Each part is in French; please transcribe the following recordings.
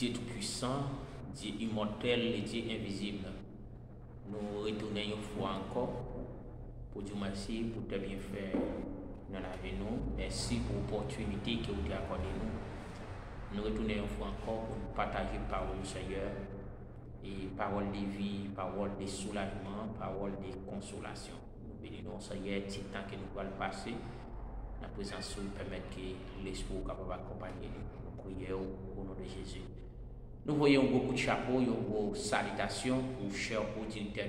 Dieu tout-puissant, Dieu immortel et Dieu invisible. Nous retournons une fois encore pour dire merci pour tes bienfaits dans la vie. Merci pour l'opportunité que vous avez accordée nous. Nous retournons une fois encore pour partager parole du Seigneur et parole de vie, parole de soulagement, parole de consolation. Nous bénissons Seigneur, petit temps que nous allons passer. La présence nous permet que l'Esprit soit capable d'accompagner nous. Nous prions au nom de Jésus. Nous voyons beaucoup de chapeaux, beaucoup de salutations pour chers auditeurs,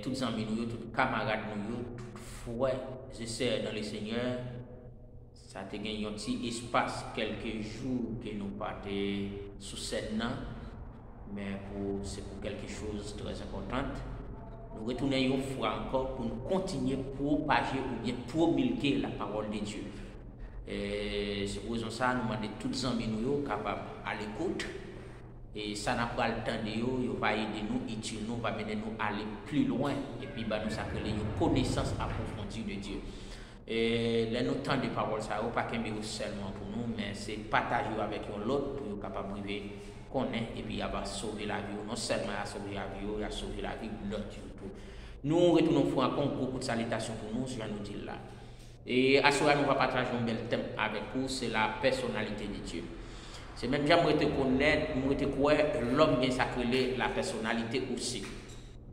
tous les amis, tous les camarades, tous les frères et sœurs dans le Seigneur. Ça a gagné un petit espace, quelques jours que nous partons sous scène, mais c'est pour quelque chose de très important. Nous retournons une fois encore pour nous continuer à propager ou bien promulguer la parole de Dieu. C'est pour ça que nous demandons tous les amis capables à l'écoute. Et ça n'a pas le temps de nous, va aider nous, utile nous, va mener nous aller plus loin. Et puis nous s'appeler une connaissance approfondie de Dieu. Et là, nous temps de parole, ça n'est pas qu'un bureau seulement pour nous, mais c'est partager avec l'autre pour être capable de connaître et puis avoir sauver la vie. Non seulement à sauver la vie, il a sauvé la vie de l'autre. Nous retournons encore beaucoup de salutations pour nous, je vais nous dire là. Et à ce moment, nous va partager un bel thème avec vous, c'est la personnalité de Dieu. C'est même j'aimerais te connaître, l'homme bien sacré, la personnalité aussi.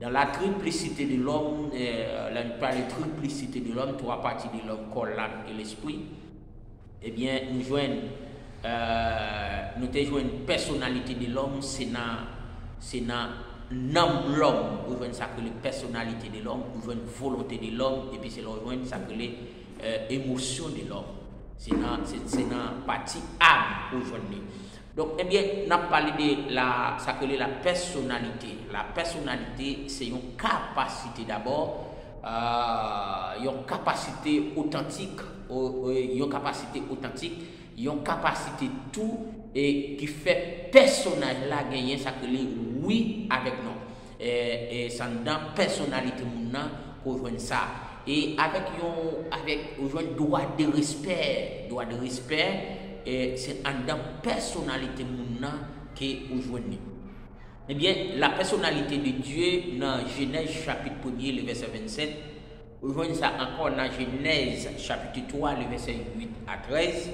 Dans la triplicité de l'homme, on parle de triplicité de l'homme, trois parties de l'homme, corps, l'âme et l'esprit. Eh bien, nous joignons une personnalité de l'homme, c'est dans l'homme, nous joignons ça que la personnalité de l'homme, nous joignons volonté de l'homme, et puis c'est là où ça que les émotions de l'homme. C'est dans la partie âme aujourd'hui. Donc, eh bien, on a parlé de la personnalité. La personnalité, c'est une capacité d'abord, une capacité authentique, une capacité tout, et qui fait personnage là gagner ça que les oui avec nous. Et ça dans personnalité maintenant pour joindre ça. Et avec un droit de respect, c'est dans personnalité maintenant que vous joignez. Eh bien, la personnalité de Dieu dans Genèse chapitre 1er, le verset 27, vous joignez ça encore dans Genèse chapitre 3, le verset 8 à 13,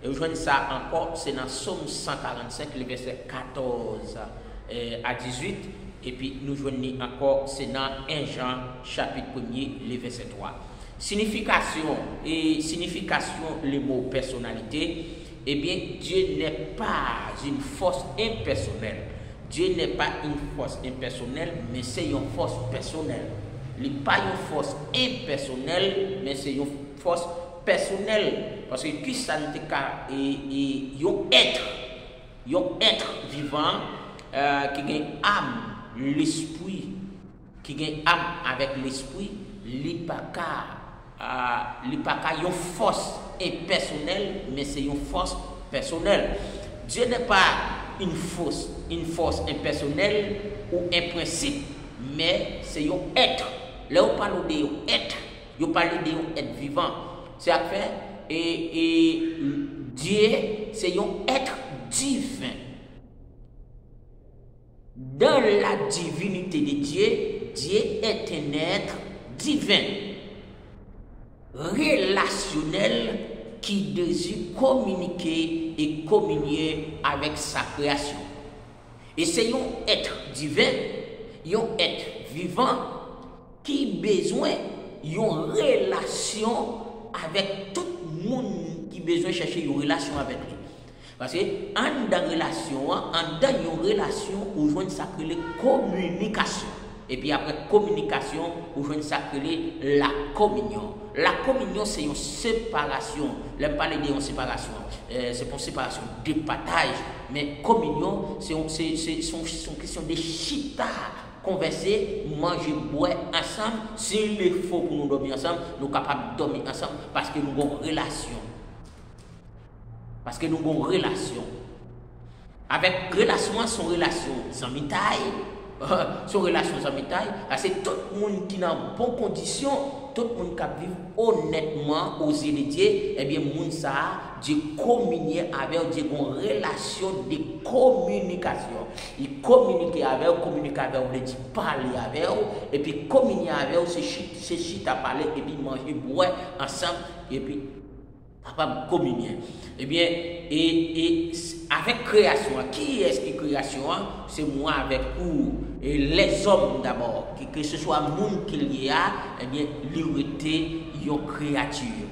et vous joignez ça encore, c'est dans Somme 145, le verset 14 à 18. Et puis nous joignons encore, c'est dans 1 Jean chapitre 1er, le verset 3. Signification, le mot personnalité, eh bien, Dieu n'est pas une force impersonnelle. Dieu n'est pas une force impersonnelle, mais c'est une force personnelle. Il n'est pas une force impersonnelle, mais c'est une force personnelle. Parce que tout ça n'est qu'un être vivant qui a une âme. L'esprit qui a âme avec l'esprit, l'ipaka une force impersonnelle, mais c'est une force personnelle. Dieu n'est pas une force impersonnelle ou un principe, mais c'est un être. Là on parle de être, on parle de être vivant. C'est à faire et Dieu c'est un être divin. Dans la divinité de Dieu, Dieu est un être divin, relationnel, qui désire communiquer et communier avec sa création. Et c'est un être divin, un être vivant, qui a besoin d'une relation avec tout le monde qui a besoin de chercher une relation avec lui. Parce que dans une relation, on joue ça que les communications. Et puis après communication, on joue ça que la communion. La communion, c'est une séparation. Là, je parle d'une séparation. C'est pour séparation de partage. Mais communion, c'est une question de chita. Converser, manger, boire ensemble. S'il est faux pour nous dormir ensemble, nous sommes capables de dormir ensemble parce que nous avons une relation. Parce que nous avons une relation. Avec relation, son relation sans mitaille. Son relation sans mitaille. C'est tout le monde qui est dans bonnes conditions, tout le monde qui vit honnêtement aux yeux de Dieu, eh bien, monde ça, Dieu communier avec Dieu, une relation de communication. Il communique avec vous, communique avec vous, il dit parler avec vous, et puis communier avec vous, c'est chita à parler, et puis manger, boire ensemble, et puis capable de communier. Eh bien, et avec création, qui est-ce qui création? C'est moi avec vous, et les hommes d'abord, que ce soit le monde qu'il y a, eh bien, l'irrité, une créature.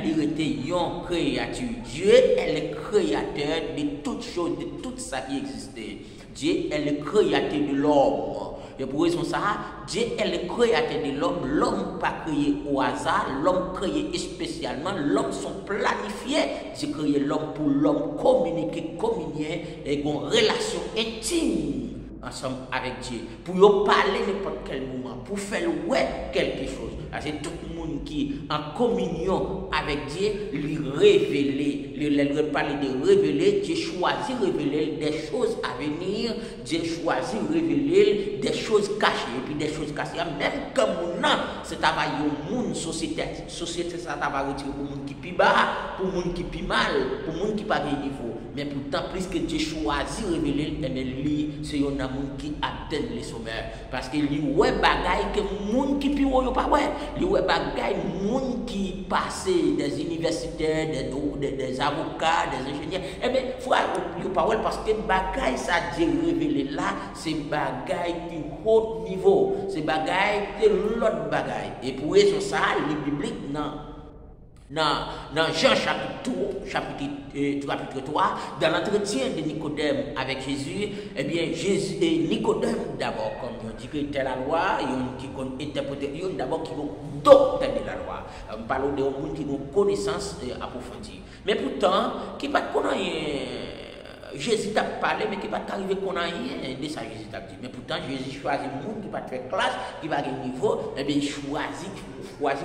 L'irrité, une créature. Dieu est le créateur de toutes choses, de tout ça qui existait. Dieu est le créateur de l'homme. Et pour raison ça, Dieu est le créateur de l'homme. L'homme pas créé au hasard, l'homme créé spécialement. L'homme sont planifiés. Dieu créé l'homme pour l'homme communiquer, communier et une relation intime ensemble avec Dieu. Pour parler n'importe quel moment, pour faire quelque chose. C'est tout le monde qui en communion avec Dieu, lui révéler, lui parler de révéler. Dieu choisit révéler des choses à venir. Dieu choisit révéler des choses cachées. Et puis des choses cachées, même comme nous, c'est travail au monde, société, ça va retirer pour le monde qui est bas, pour le monde qui est mal, pour le monde qui n'est pas de niveau. Mais pourtant, plus que Dieu choisit révéler, lui, c'est un monde qui atteint les sommets. Parce que lui, ouais, bagaille que le monde qui est pas ouais. Lui, ouais, bagaille, le monde qui passe des universitaires, des avocats, des ingénieurs. Eh bien, frère, il pas ouais, parce que bagaille, ça Dieu révélé là, c'est bagaille du haut niveau. C'est bagaille de l'autre bagaille. Et pour raison ça, les bibliques, non. Dans Jean chapitre 3, dans l'entretien de Nicodème avec Jésus, eh bien, Nicodème d'abord, comme on dit que était la loi, qui interprète, d'abord qui ont docteur de la loi. On parle de gens qui ont connaissance approfondie. Mais pourtant, qui pas connaître Jésus t'a parlé, mais qui pas arrivé qu'on a rien de ça, Jésus t'a dit. Mais pourtant, Jésus choisit le monde qui va faire classe, qui va gagner niveau, et bien il choisit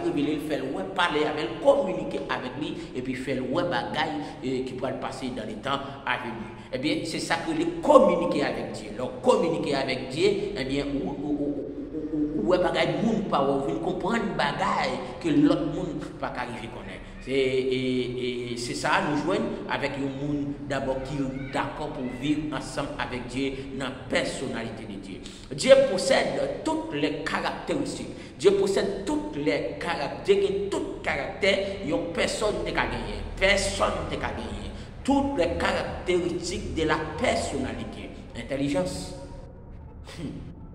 révéler, faire le parler avec lui, communiquer avec lui, et puis faire le bagaille qui pourra le passer dans les temps à venir. Eh bien, c'est ça que les communiquer avec Dieu. Donc, communiquer avec Dieu, eh bien, ou bagaille, monde pas ou comprendre bagaille que l'autre monde pas arriver connaître. Et c'est ça, nous joignons avec un monde d'abord qui est d'accord pour vivre ensemble avec Dieu dans la personnalité de Dieu. Dieu possède toutes les caractéristiques. Dieu possède toutes les caractéristiques. Dieu a tout caractère, il n'y a personne qui a gagné. Personne qui a gagné. Toutes les caractéristiques de la personnalité. Intelligence.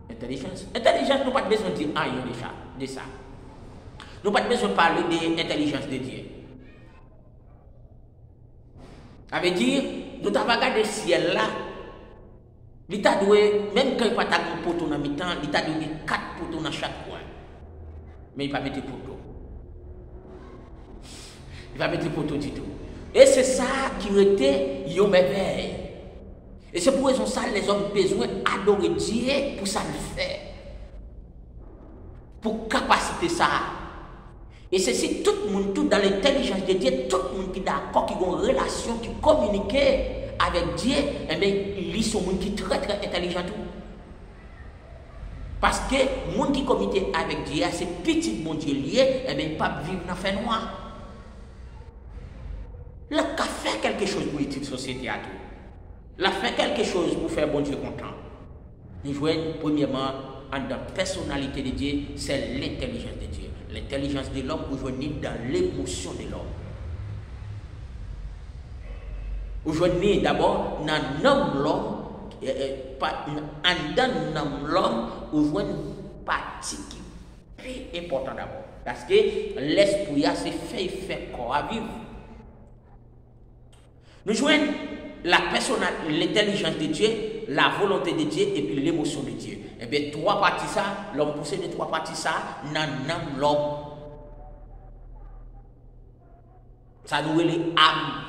Intelligence. Intelligence, nous n'avons pas besoin de dire rien de ça. Nous n'avons pas besoin de parler de l'intelligence de Dieu. Ça veut dire, nous avons regardé le ciel là. L'État doit, même quand il n'y a pas de poteau dans le mi-temps, l'État doit avoir 4 poteaux dans chaque coin. Mais il ne va pas mettre poteau. Il va mettre poteau du tout. Et c'est ça qui était une merveille. Et c'est pour raison ça les hommes ont besoin d'adorer Dieu pour ça le faire. Pour capacité ça. Et c'est si tout le monde, tout dans l'intelligence de Dieu, tout le monde qui est d'accord, qui a une relation, qui communique avec Dieu, eh bien, ils sont des gens qui sont très très intelligents. Parce que les gens qui communiquent avec Dieu, c'est petit mon Dieu lié, eh bien, ils ne peuvent pas vivre dans le fait noir. Là, qu'a fait quelque chose pour la société à tout. Là, fait quelque chose pour faire bon Dieu content. Nous jouons premièrement en la personnalité de Dieu, c'est l'intelligence de Dieu. L'intelligence de l'homme aujourd'hui dans l'émotion de l'homme. Aujourd'hui, d'abord, dans l'homme, l'homme, aujourd'hui, une partie qui est très importante d'abord. Parce que l'esprit a fait corps à vivre. Nous jouons l'intelligence de Dieu, la volonté de Dieu et puis l'émotion de Dieu. Et bien, 3 parties ça, l'homme possède 3 parties ça, dans l'homme. Ça nous est l'âme.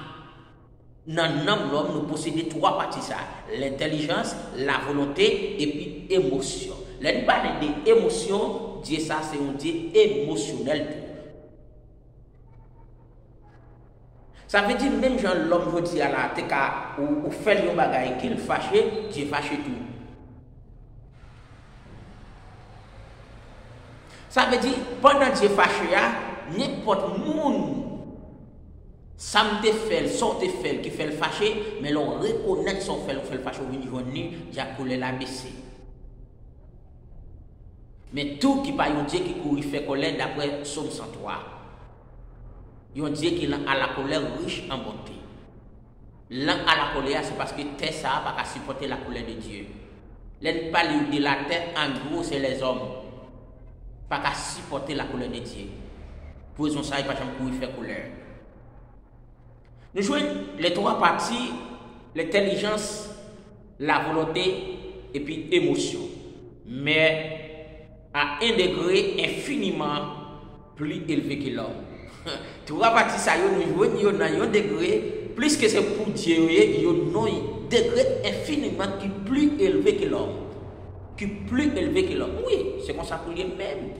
Dans l'homme, nous possédons 3 parties ça. L'intelligence, la volonté et puis l'émotion. Là, nous parlons d'émotion, Dieu ça, c'est un Dieu émotionnel. Ça veut dire même quand l'homme dit à la teka ou fait le bagage qu'il fâche, Dieu fâche tout. Ça veut dire pendant Dieu fâche, n'importe monde Ça me fait, son te fait, qui fait le fâché, mais l'on reconnaît son fait le fâché, on dit, j'ai coulé la baissé. Mais tout qui pas un Dieu qui court fait colère d'après Psaume 103. Un Dieu qui est à la colère riche en bonté. L'un à la colère, c'est parce que terre ça n'a pas supporter la colère de Dieu. L'un parle de la terre, en gros, c'est les hommes. Pas qu'à supporter la colère de Dieu. Pour raison ça, il n'y a pas de faire colère. Nous jouons les trois parties, l'intelligence, la volonté et puis l'émotion. Mais à un degré infiniment plus élevé que l'homme. Trois parties, ça, nous jouons dans un degré, plus que c'est pour Dieu, il y a un degré infiniment qui est plus élevé que l'homme. Qui est plus élevé que l'homme. Oui, c'est comme ça pour lui même.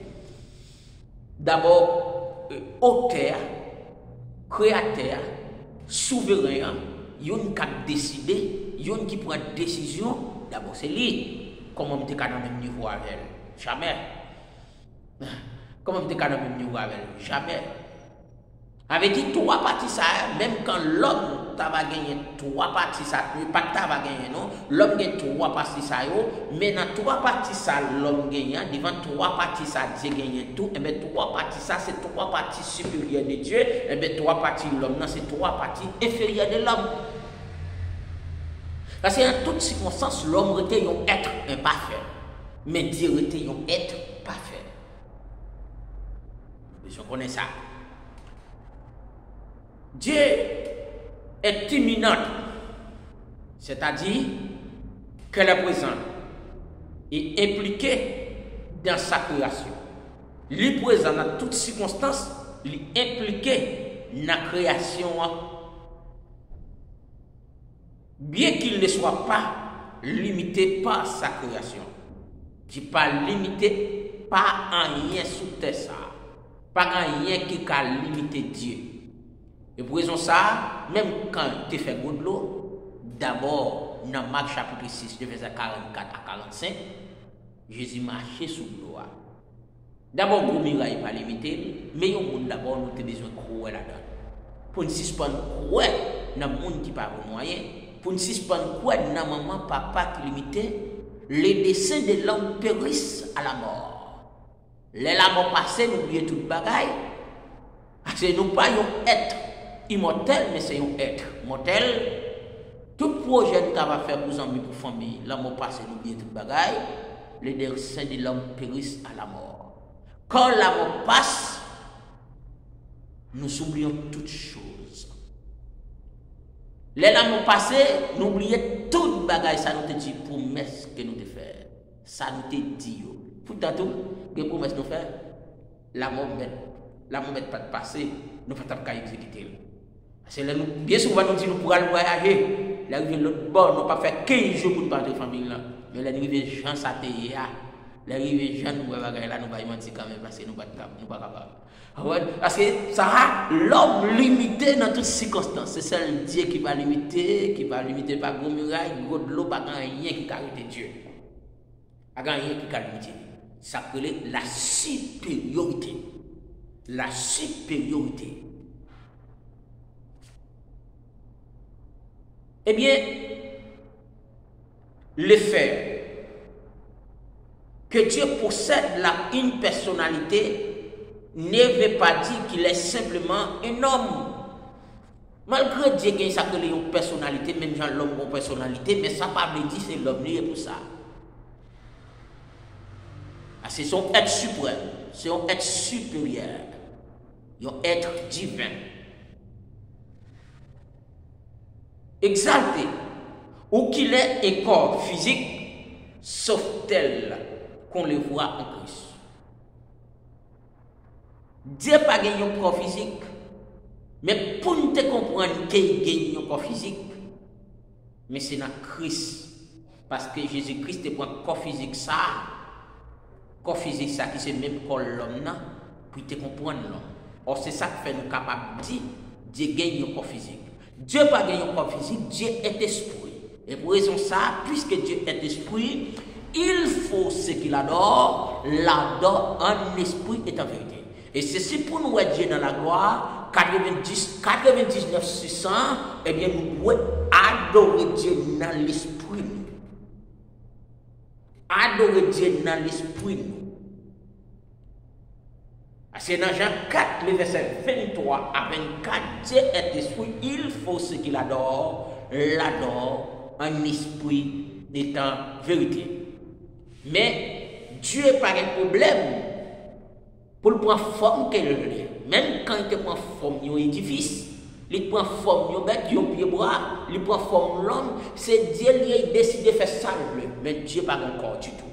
D'abord, auteur, créateur, souverain, il y a un qui a décidé, il y a un qui prend une décision. D'abord, c'est lui. Comment on est dans le même niveau avec elle? Jamais. Comment on est dans le même niveau avec elle? Jamais. Avec dit trois parties ça, même quand l'homme va gagner trois parties ça, pas que va gagner non, l'homme gagne trois parties ça mais dans trois parties ça l'homme gagne, devant trois parties ça Dieu gagne tout, et bien trois parties ça c'est trois parties supérieures de Dieu, et bien trois parties de l'homme, c'est trois parties inférieures de l'homme. Parce qu'en toutes circonstances, l'homme était un être imparfait, mais Dieu était un être parfait. Je connais ça. Dieu est imminent, c'est-à-dire qu'elle est présente et impliquée dans sa création. Il est présent dans toutes circonstances, il est impliqué dans la création. Bien qu'il ne soit pas limité par sa création, qui n'est pas limité par rien sous terre, pas rien qui a limité Dieu. Et pour raison ça, même quand tu fais de l'eau, d'abord, dans Marc chapitre 6, de verset 44 à 45, Jésus marchait sous l'eau. D'abord, pour miraille pas limité, mais il y a d'abord, nous avons besoin de croire là-dedans. Pour nous suspendre croire dans le monde qui pas moyen, pour nous suspendre croire dans maman, papa qui limité, les desseins de l'homme périssent à la mort. Les la mort passée, nous oublions toute bagaille. Parce que nous pas un être immortel, mais c'est un être mortel. Tout projet que tu vas faire pour amis, pour famille, la mort passée, nous oublions toute bagaille. Les desseins de l'homme périssent à la mort. Quand la mort passe, nous oublions toutes choses. Les l'amour passé, nous oublions toute bagaille, ça nous te dit promesse que nous te fait. Ça nous te dit. Pourtant, tout, les promesses nous fait, l'amour met pas de passé, nous ne pouvons pas exécuter. Parce que bien souvent, nous disons nous pourrons voyager. Là, l'autre bord, nous pas faire 15 jours pour partir de la famille. Mais là, nous arrivons Jean Satéa. Là, nous arrivons Jean, nous allons là, nous allons mentir quand même parce que nous ne sommes pas capables. Parce que ça a l'homme limité dans toutes circonstances. C'est seul Dieu qui va limiter par gros murailles, gros de l'eau, pas rien qui a arrêté Dieu. Pas rien qui a limité. Ça s'appelle la supériorité. La supériorité. Eh bien, le fait que Dieu possède une personnalité ne veut pas dire qu'il est simplement un homme. Malgré Dieu qui a une personnalité, même Jean l'homme a une personnalité, mais ça ne veut pas dire que c'est l'homme lié pour ça. C'est son être suprême, c'est un être supérieur, un être divin. Exalté, ou qu'il ait un corps physique, sauf tel qu'on le voit en Christ. Dieu n'a pas gagné un corps physique, mais pour nous comprendre qu'il gagne un corps physique, mais c'est dans Christ. Parce que Jésus-Christ prend un corps physique ça qui c'est même corps l'homme, pour te comprendre l'homme. Or, c'est ça qui fait nous capables de dire Dieu gagne un corps physique. Dieu n'a pas gagné un corps physique, Dieu est esprit. Et pour raison ça, puisque Dieu est esprit, il faut ce qu'il adore, l'adore en esprit et en vérité. Et c'est pour nous être Dieu dans la gloire, 99 600, eh bien, nous devons adorer Dieu dans l'esprit. Adorer Dieu dans l'esprit. C'est dans Jean 4, le verset 23 à 24, Dieu est esprit, il faut ce qu'il adore, l'adore en esprit étant vérité. Mais Dieu n'a pas de problème pour le prendre forme qu'elle est. Même quand il prend forme d'un édifice, il prend forme d'un bête, d'un pied bras, il prend forme de l'homme, c'est Dieu qui a décidé de faire ça. Mais Dieu n'a pas encore du tout.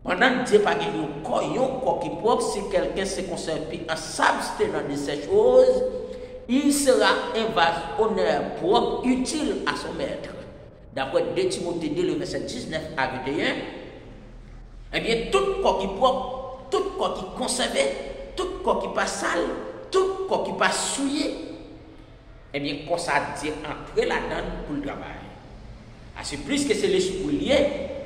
Pendant que Dieu n'a pas un corps qui est propre, si quelqu'un se conserve en s'abstenant de ces choses, il sera un vase honneur propre, utile à son maître. D'après 2 Timothée 2, le verset 19 à 21, eh bien, tout corps qui est propre, tout corps qui est conservé, tout corps qui n'est pas sale, tout corps qui n'est pas souillé, eh bien, quand ça Dieu entre là-dedans pour le travail. C'est plus que c'est l'esprit lié.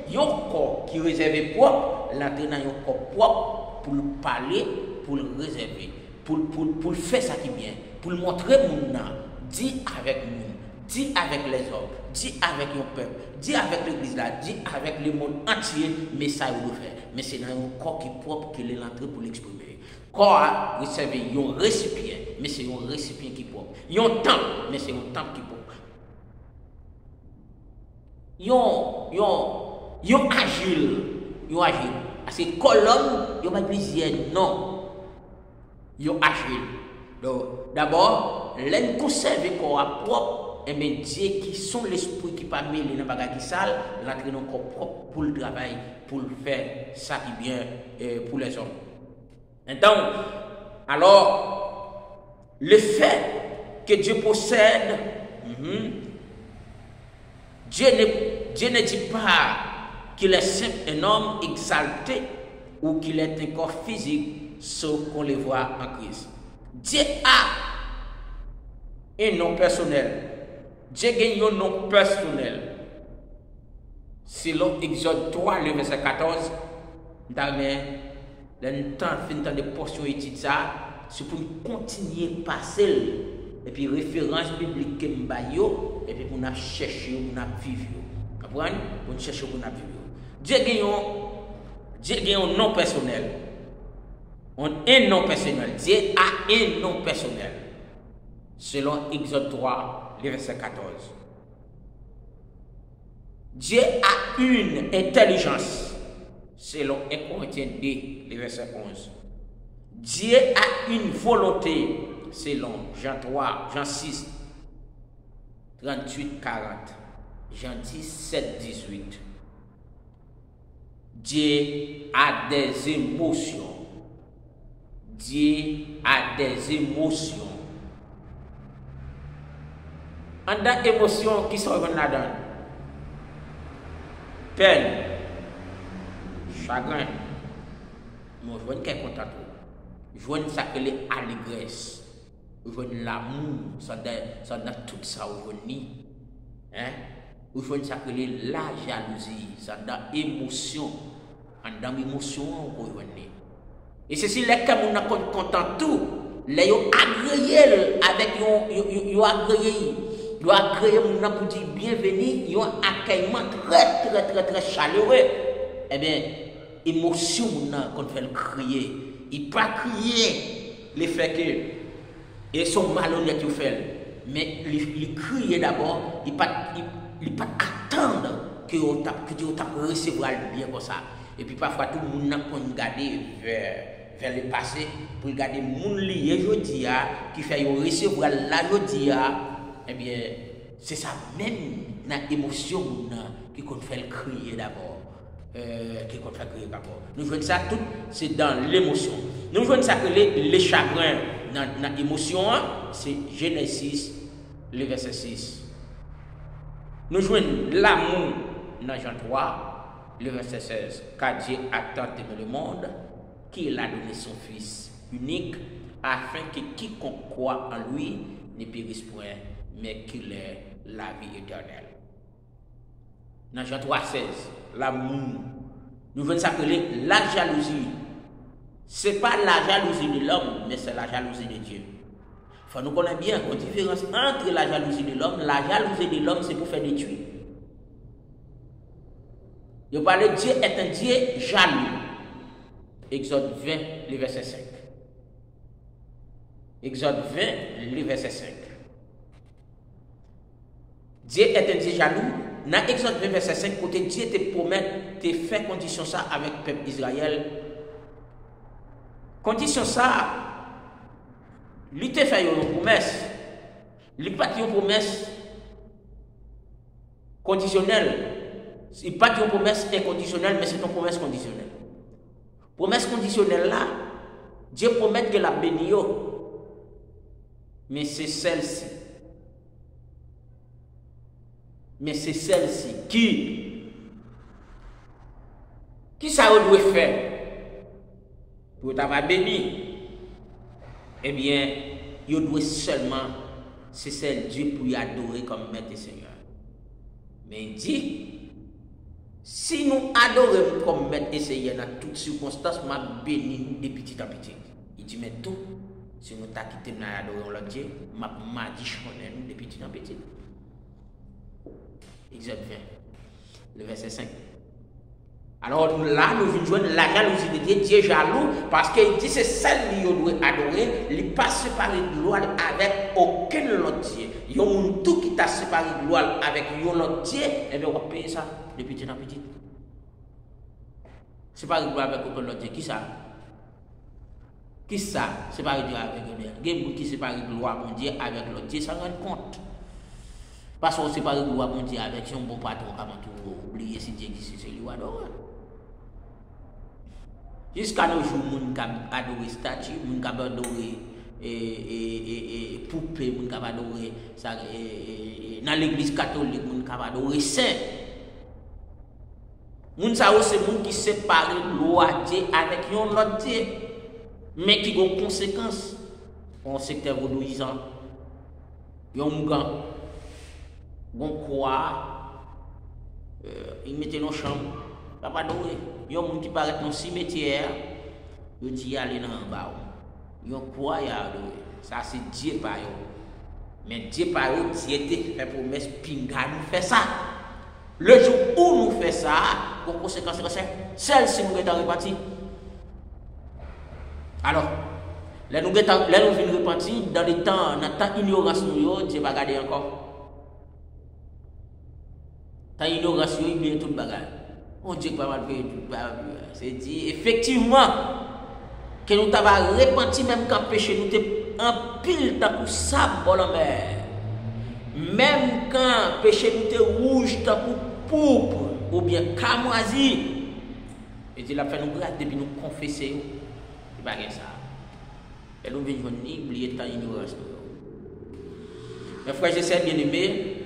Il y a un corps qui est réservé propre, l'entrée dans un corps propre pour le parler, pour le réserver, pour faire ça qui est bien, pour le montrer mon nom, dit avec nous, dit avec les hommes, dit avec le peuple, dit avec l'église là, dit avec le monde entier, mais ça il le fait. Mais c'est dans un corps qui est propre qu'il est l'entrée pour l'exprimer. Corps a réservé un récipient, mais c'est un récipient qui est propre. Il y a un temple, mais c'est un temple qui est propre. Yon agile. Parce que colonne, yon pas plusieurs non. Yon agile. Donc, d'abord, l'en conserve corps propre, et bien Dieu qui sont l'esprit qui pas mêlé dans bagage qui sale, l'entrer dans corps propre pour le travail, pour le faire ça qui bien pour les hommes. Maintenant, alors, le fait que Dieu possède, Dieu ne dit pas qu'il est simple un homme exalté ou qu'il est un corps physique, sauf qu'on le voit en Christ. Dieu a un nom personnel. Dieu gagne un nom personnel. Selon Exode 3, le verset 14, dans le temps de portions études ça, c'est pour continuer à passer. Et puis référence biblique que m'bayo, et puis pour nous chercher, pour nous vivre. Comprenez? Pour nous chercher, pour nous vivre. Dieu gagne un nom personnel. Un nom personnel. Dieu a un nom personnel. Selon Exode 3, le verset 14. Dieu a une intelligence. Selon 1 Corinthiens 2, le verset 11. Dieu a une volonté. Selon Jean 3, Jean 6, 38, 40, Jean 10, 7, 18. Dieu a des émotions. Dieu a des émotions. En des émotions qui sont là-dedans. Peine, chagrin. Moi, je vois une content. Je vois une sacrée allégresse. Je vois l'amour, ça donne tout ça aujourd'hui. Je vois une sacrée la jalousie, ça donne émotion. En dans l'émotion, et c'est si les cas on a content tout, les ont agréé avec yo agréé mon pour dire bienvenue, yo accueillement très chaleureux. Eh bien, émotion qu'on fait crier, il pas crier le fait que et son malhonnête il fait, mais il crie d'abord, il pas attendre que Dieu t'a recevoir bien comme ça. Et puis parfois tout le monde n'a pas regardé vers le passé pour regarder monde lié aujourd'hui qui fait recevoir la aujourd'hui. Eh bien, c'est ça même dans émotion qui qu'on fait crier d'abord. Qui qu'on fait crier d'abord. Nous voyons ça tout, c'est dans l'émotion. Nous voyons ça que les chagrins dans l'émotion, c'est Genèse, le verset 6. Nous jouons l'amour dans Jean 3, le verset 16. Car Dieu a tant aimé le monde qu'il a donné son Fils unique, afin que quiconque croit en lui ne périsse point, mais qu'il ait la vie éternelle. Dans Jean 3, 16, l'amour. Nous voulons s'appeler la jalousie. Ce n'est pas la jalousie de l'homme, mais c'est la jalousie de Dieu. faut nous connaître bien la différence entre la jalousie de l'homme. La jalousie de l'homme, c'est pour faire détruire. Il parle de Dieu est un Dieu jaloux. Exode 20, le verset 5. Exode 20, le verset 5. Dieu est un Dieu jaloux. Dans Exode 20, verset 5, côté Dieu te promet, te fait condition ça avec le peuple Israël. Condition ça, lui te fait une promesse. Lui pas une promesse conditionnelle. Il n'est pas une promesse inconditionnelle, mais c'est une promesse conditionnelle. Promesse conditionnelle là, Dieu promet que la bénie, mais c'est celle-ci. Mais c'est celle-ci qui ça doit faire pour t'avoir béni. Eh bien, il doit seulement, c'est celle Dieu pour y adorer comme maître et Seigneur. Mais il dit, si nous adorons comme maître et Seigneur dans toutes circonstances, m'a béni nous de petit en petit. Il dit, mais tout, si nous t'as quitté nous adorons l'autre Dieu, m'a dit chôner nous de petit en petit. Exode 20, le verset 5. Alors là, nous venons joindre la jalousie de Dieu. Dieu est jaloux parce qu'il dit c'est celle qu'il doit adorer. Il n'est pas séparé de gloire avec aucun autre Dieu. Il y a un tout qui t'a séparé de gloire avec un autre Dieu. Et bien on va payer ça de petit en petit. Séparé de gloire avec aucun autre Dieu. Qui ça? Qui ça? Séparé de gloire avec un autre Dieu. Il y a des gens qui séparent de gloire mon Dieu avec l'autre Dieu. Ça rend compte. Parce qu'on sépare de gloire mon Dieu avec son bon patron avant tout oublier si Dieu existe, c'est lui ou adorer. Jusqu'à nos jours, nous avons adoré statue, nous avons adoré poupée, nous avons adoré dans l'église catholique, nous avons adoré saint. Nous savons c'est nous qui séparent loi Dieu avec un autre Dieu, mais qui ont conséquences en secteur vaudouisant. Il y a un gars, on croit, il mettait dans la chambre. Pas adorer. Il y a des gens qui paraissent dans le cimetière, ils disent aller dans le bas. Ils croient y adorer. Ça c'est Dieu par eux. Mais Dieu par eux, Dieu était fait promesse, pinga nous fait ça. Le jour où nous faisons ça, pour conséquence, celle-ci nous est reparti. Alors, là nous venons repartir dans le temps ignorance nous, Dieu va garder encore. Dans ignorance, il oublie tout le bagage. On dit que pas mal tout. C'est dit effectivement que nous t'avons repenti même quand péché nous t'es en pile tant que sable dans la mer. Même quand péché nous t'es rouge tant que pourpre ou bien camoisi. Et dit la fait nous grâce depuis nous confesser. C'est pas ça. Et nous venons oublier tant ignorance. Mes frères, j'essaie bien aimé.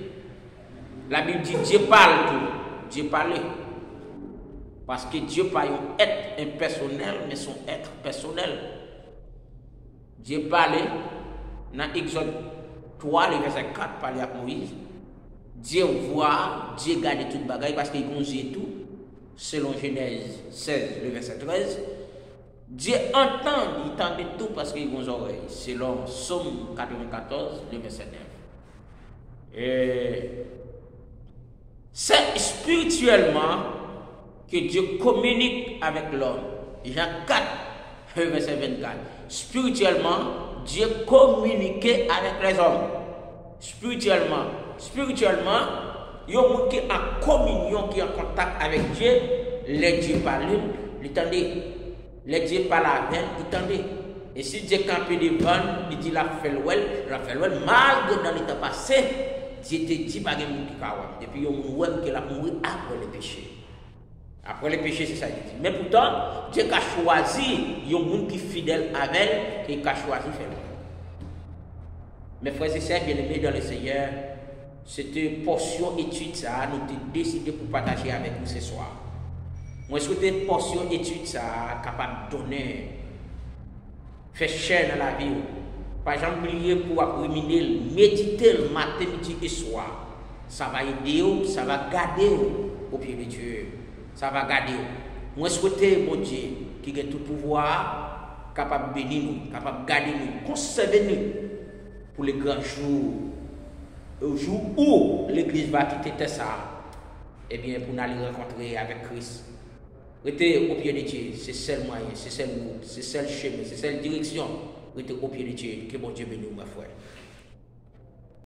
La Bible dit Dieu parle tout. Dieu parle. Parce que Dieu n'est pas un être impersonnel, mais son être personnel. Dieu parlait dans Exode 3, le verset 4, parlait à Moïse. Dieu voit, Dieu garde toute bagaille parce qu'il conduit tout. Selon Genèse 16, le verset 13. Dieu entend, il entend tout parce qu'il a des oreilles. Selon Psaume 94, le verset 9. Et c'est spirituellement que Dieu communique avec l'homme. Jean 4, verset 24. Spirituellement, Dieu communiquait avec les hommes. Spirituellement, il y a des gens qui sont en communion, qui sont en contact avec Dieu. Les dieux parlent, ils entendent. Les dieux parlent avec eux, ils entendent. Et si Dieu campé devant, il dit la fait l'ouel, malgré dans l'état passé, Dieu te dit pas de monde qui a. Et puis il y a des gens qui ont mouru après le péché. Après le péché, c'est ça qu'il dit. Mais pourtant, Dieu a choisi, il y a des gens qui sont fidèles avec elle, et qui a choisi de faire. Mes frères et sœurs bien-aimés dans le Seigneur, cette portion étude, ça, nous avons décidé pour partager avec vous ce soir. Moi, je souhaite une portion étude, ça, capable de donner, faire chair dans la vie. Par exemple, prier pour après-midi, méditer le matin, midi et soir. Ça va aider, ça va garder au pied de Dieu. Ça va garder. Moi, je souhaite, mon Dieu, qui a tout pouvoir, capable de bénir nous, capable de garder nous, conserver nous. pour les grands jours, au jour où l'Église va quitter ça, eh bien, pour aller rencontrer avec Christ. Restez au pied de Dieu, c'est seul moyen, c'est seul route, c'est seul chemin, c'est seule direction. Restez au pied de Dieu, que bon Dieu bénisse, ma frère.